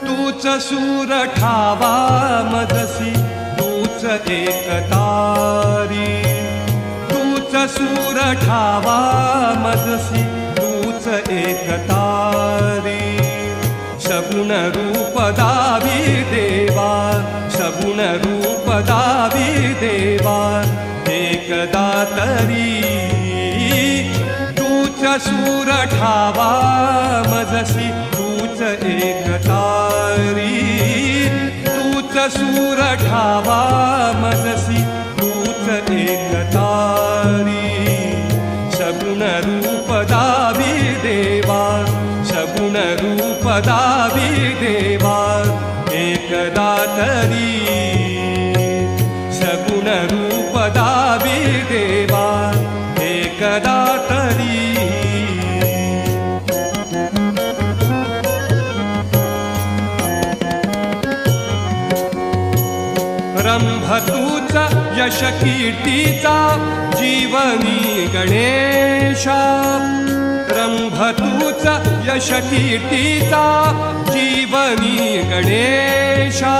तूच सूर ठावा मजसी तूच एकतारी तूच सूर ठावा मजसी तूच एकतारी सगुण रूप दावी देवा सगुण रूप दावी देवा एकदा तरी तूच सूर ठावा मजसी तूच एकतारी तूच सूर ठावा मजसी तूच एकतारी सगुण रूप दावी देवा सगुण रूप दावी देवा एकदा तरी सगुण रूप दावी देवा एकदा तरी रंभ तूच यश कीर्तीचा जीवनी गणेशा रंभ तूच यश कीर्तीचा जीवनी गणेशा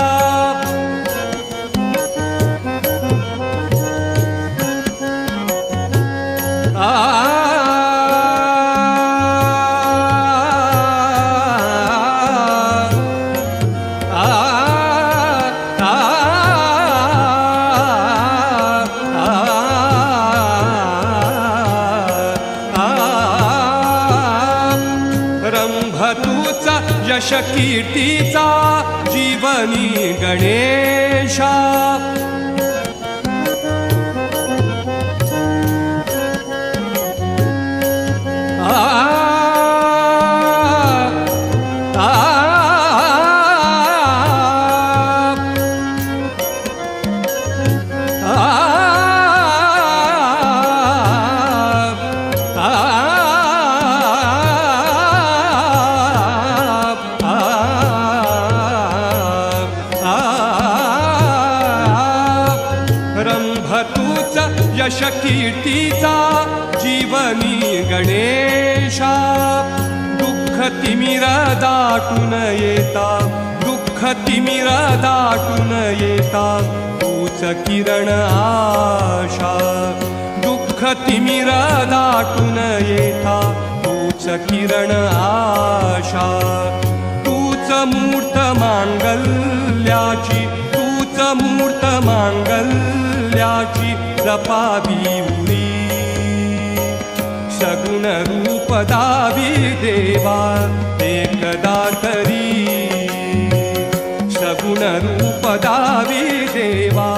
तूचा यश कीर्तीचा जीवनी गणेशा तूच यश कीर्तीचा जीवनी गणेशा दुःख तिमिर दाटून येता दुःख तिमिर दाटून येता तूच किरण आशा दुःख तिमिर दाटून येता तूच किरण आशा तूच मूर्त मांगल्याची तूच मूर्त मांगल्याची जपावी उरी सगुण रूप दावी देवा एकदा तरी सगुण रूप दावी देवा